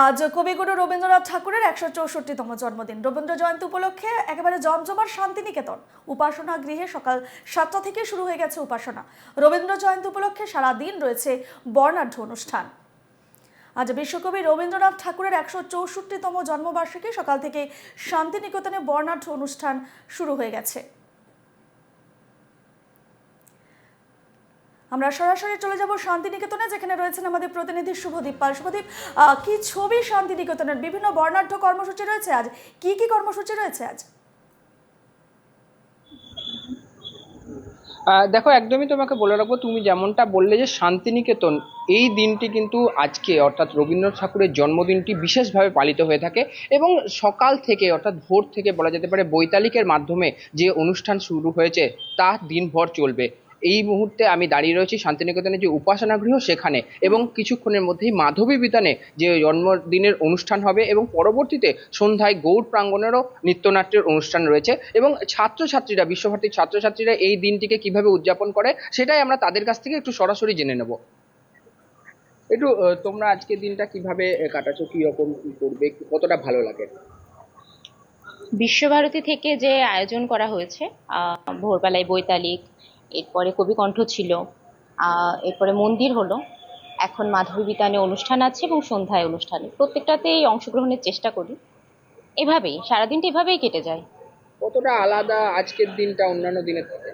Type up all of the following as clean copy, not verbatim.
আজ কবিগুরু রবীন্দ্রনাথ ঠাকুরের ১৬৪তম জন্মদিন। রবীন্দ্র জয়ন্তী উপলক্ষে একেবারে জমজমাট শান্তিনিকেতন উপাসনা গৃহে সকাল ৭টা থেকে শুরু হয়ে গেছে উপাসনা। রবীন্দ্র জয়ন্তী উপলক্ষে সারাদিন রয়েছে বর্ণাঢ্য অনুষ্ঠান। আজ বিশ্বকবি রবীন্দ্রনাথ ঠাকুরের ১৬৪তম জন্মবার্ষিকী, সকাল থেকে শান্তিনিকেতনে বর্ণাঢ্য অনুষ্ঠান শুরু হয়ে গেছে। আমরা সরাসরি চলে যাব শান্তিনিকেতনে, যেখানে রয়েছেন আমাদের প্রতিনিধি শুভদীপ পাল। শুভদীপ, কি ছবি শান্তিনিকেতনের? বিভিন্ন বর্ণাঢ্য কর্মসূচি রয়েছে আজ, কি কি কর্মসূচি রয়েছে আজ? দেখো, একদমই তোমাকে বলে রাখবো, তুমি যেমনটা বললে যে শান্তিনিকেতন এই দিনটি কিন্তু আজকে অর্থাৎ রবীন্দ্রনাথ ঠাকুরের জন্মদিনটি বিশেষভাবে পালিত হয়ে থাকে এবং সকাল থেকে অর্থাৎ ভোর থেকে বলা যেতে পারে বৈতালিকের মাধ্যমে যে অনুষ্ঠান শুরু হয়েছে তা দিনভর চলবে। এই মুহূর্তে আমি দাঁড়িয়ে রয়েছি শান্তিনিকেতনের যে উপাসনা গৃহ সেখানে, এবং কিছুক্ষণের মধ্যেই মাধবী বিতানে যে জন্মদিনের অনুষ্ঠান হবে এবং পরবর্তীতে সন্ধ্যায় গৌড় প্রাঙ্গণেরও নৃত্যনাট্যের অনুষ্ঠান রয়েছে। এবং ছাত্রছাত্রীরা, বিশ্বভারতীর ছাত্রছাত্রীরা এই দিনটিকে কিভাবে উদযাপন করে সেটাই আমরা তাদের কাছ থেকে একটু সরাসরি জেনে নেব। একটু তোমরা আজকের দিনটা কিভাবে কাটাচ্ছো, কি রকম কি করবে, কতটা ভালো লাগে? বিশ্বভারতী থেকে যে আয়োজন করা হয়েছে, ভোরবেলায় বৈতালিক, এরপরে কবিকণ্ঠ ছিল, এরপরে মন্দির হলো, এখন মাধবী বিতানে অনুষ্ঠান আছে এবং সন্ধ্যায় অনুষ্ঠানে প্রত্যেকটাতেই অংশগ্রহণের চেষ্টা করি। এভাবেই সারাদিনটা এভাবেই কেটে যায়। কতটা আলাদা আজকের দিনটা অন্যান্য দিনের থেকে?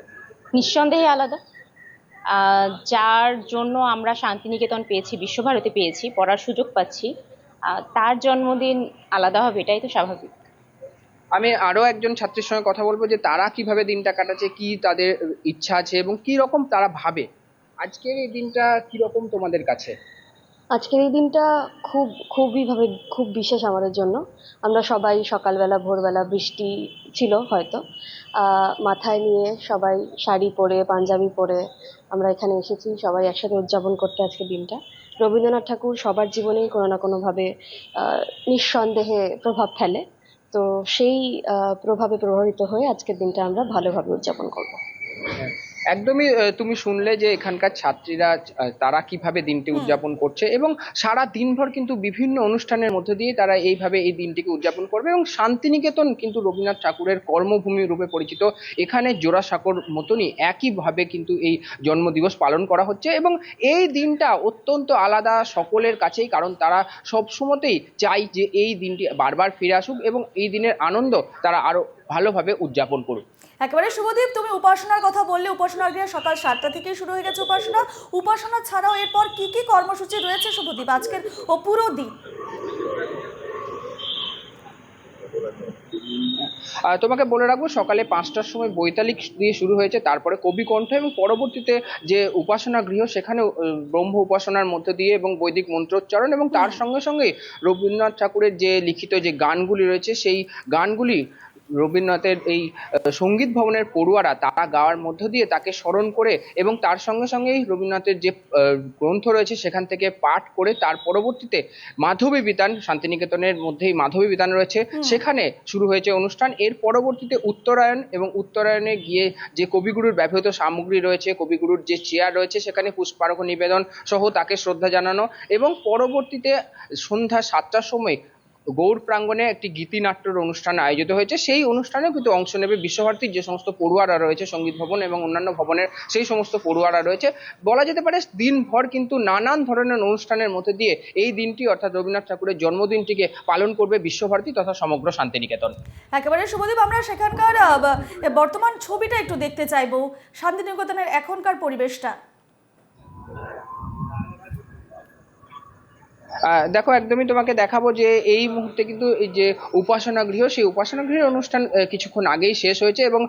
নিঃসন্দেহে আলাদা। যার জন্য আমরা শান্তিনিকেতন পেয়েছি, বিশ্বভারতী পেয়েছি, পড়ার সুযোগ পাচ্ছি, তার জন্মদিন আলাদা হবে, এটাই তো স্বাভাবিক। আমি আরো একজন ছাত্রীর সঙ্গে কথা বলবো যে তারা কিভাবে দিনটা কাটাচ্ছে, কি তাদের ইচ্ছা আছে এবং কি রকম তারা ভাবে। আজকের এই দিনটা কি রকম তোমাদের কাছে? আজকের এই দিনটা খুব বিশেষ আমাদের জন্য। আমরা সবাই সকালবেলা ভোরবেলা, বৃষ্টি ছিল হয়তো, মাথায় নিয়ে সবাই শাড়ি পরে পাঞ্জাবি পরে আমরা এখানে এসেছি সবাই একসাথে উদযাপন করতে আজকের দিনটা। রবীন্দ্রনাথ ঠাকুর সবার জীবনেই কোনো না কোনোভাবে নিঃসন্দেহে প্রভাব ফেলে। তো সেই প্রভাবে প্রভাবিত হয়ে আজকের দিনটা আমরা ভালোভাবে উদযাপন করব। একদমই, তুমি শুনলে যে এখানকার ছাত্রীরা তারা কিভাবে দিনটি উদযাপন করছে এবং সারা দিনভর কিন্তু বিভিন্ন অনুষ্ঠানের মধ্যে দিয়ে তারা এইভাবে এই দিনটিকে উদযাপন করবে। এবং শান্তিনিকেতন কিন্তু রবীন্দ্রনাথ ঠাকুরের কর্মভূমি রূপে পরিচিত। এখানে জোড়াসাঁকোর মতনই একইভাবে কিন্তু এই জন্মদিবস পালন করা হচ্ছে এবং এই দিনটা অত্যন্ত আলাদা সকলের কাছেই, কারণ তারা সব সময়তেই চাই যে এই দিনটি বারবার ফিরে আসুক এবং এই দিনের আনন্দ তারা আরো ভালোভাবে উদযাপন করুক। একেবারে শুভদীপ, তুমি উপাসনার কথা বললে, উপাসনার গৃহে সকাল ৭টা থেকেই শুরু হয়ে গেছে উপাসনা। উপাসনা ছাড়াও এরপর কি কি কর্মসূচি রয়েছে শুভদীপ আজকের ও পুরো দিন? তোমাকে বলে রাখবো, সকালে ৫টার সময় বৈতালিক দিয়ে শুরু হয়েছে, তারপরে কবিকণ্ঠ এবং পরবর্তীতে যে উপাসনা গৃহ সেখানে ব্রহ্ম উপাসনার মধ্য দিয়ে এবং বৈদিক মন্ত্রোচ্চারণ এবং তার সঙ্গে সঙ্গে রবীন্দ্রনাথ ঠাকুরের যে লিখিত যে গানগুলি রয়েছে সেই গানগুলি রবীন্দ্রনাথের এই সঙ্গীত ভবনের পড়ুয়ারা তারা গাওয়ার মধ্য দিয়ে তাকে স্মরণ করে এবং তার সঙ্গে সঙ্গেই রবীন্দ্রনাথের যে গ্রন্থ রয়েছে সেখান থেকে পাঠ করে তার পরবর্তীতে মাধবী বিতান, শান্তিনিকেতনের মধ্যেই মাধবী বিতান রয়েছে, সেখানে শুরু হয়েছে অনুষ্ঠান। এর পরবর্তীতে উত্তরায়ণ, এবং উত্তরায়ণে গিয়ে যে কবিগুরুর ব্যবহৃত সামগ্রী রয়েছে, কবিগুরুর যে চেয়ার রয়েছে সেখানে পুষ্পার্ঘ নিবেদন সহ তাকে শ্রদ্ধা জানানো, এবং পরবর্তীতে সন্ধ্যা ৭টার সময় গৌড় প্রাঙ্গণে একটি গীতিনাট্যের অনুষ্ঠান আয়োজিত হয়েছে। সেই অনুষ্ঠানে কিন্তু অংশ নেবে বিশ্বভারতীর যে সমস্ত পড়ুয়ারা রয়েছে, সঙ্গীত ভবন এবং অন্যান্য ভবনের সেই সমস্ত পড়ুয়ারা রয়েছে। বলা যেতে পারে দিনভর কিন্তু নানান ধরনের অনুষ্ঠানের মধ্যে দিয়ে এই দিনটি অর্থাৎ রবীন্দ্রনাথ ঠাকুরের জন্মদিনটিকে পালন করবে বিশ্বভারতী তথা সমগ্র শান্তিনিকেতন। একেবারে শুভদীপ, আমরা সেখানকার বর্তমান ছবিটা একটু দেখতে চাইবো, শান্তিনিকেতনের এখনকার পরিবেশটা। দেখো, একদমই তোমাকে দেখাবো যে এই মুহূর্তে কিন্তু এই যে উপাসনা গৃহ, সেই উপাসনা গৃহের অনুষ্ঠান কিছুক্ষণ আগেই শেষ হয়েছে এবং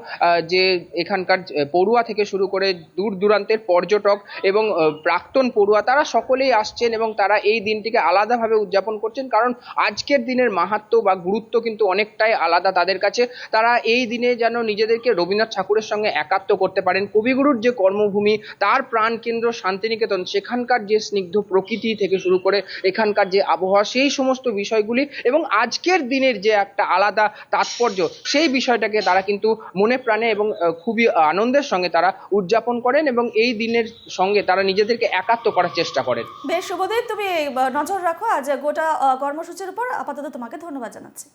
যে এখানকার পড়ুয়া থেকে শুরু করে দূর দূরান্তের পর্যটক এবং প্রাক্তন পড়ুয়া তারা সকলেই আসছেন এবং তারা এই দিনটিকে আলাদাভাবে উদযাপন করছেন, কারণ আজকের দিনের মাহাত্ম্য বা গুরুত্ব কিন্তু অনেকটাই আলাদা তাদের কাছে। তারা এই দিনে যেন নিজেদেরকে রবীন্দ্রনাথ ঠাকুরের সঙ্গে একাত্ম করতে পারেন। কবিগুরুর যে কর্মভূমি, তার প্রাণকেন্দ্র শান্তিনিকেতন, সেখানকার যে স্নিগ্ধ প্রকৃতি থেকে শুরু করে এখানে সেখানকার যে আবহাওয়া সেই সমস্ত বিষয়গুলি এবং আজকের দিনের যে একটা আলাদা তাৎপর্য সেই বিষয়টাকে তারা কিন্তু মনে প্রাণে এবং খুবই আনন্দের সঙ্গে তারা উদযাপন করেন এবং এই দিনের সঙ্গে তারা নিজেদেরকে একাত্ম করার চেষ্টা করেন। বেশ শুভদীপ, তুমি নজর রাখো আজ গোটা কর্মসূচির উপর। আপাতত তোমাকে ধন্যবাদ জানাচ্ছি।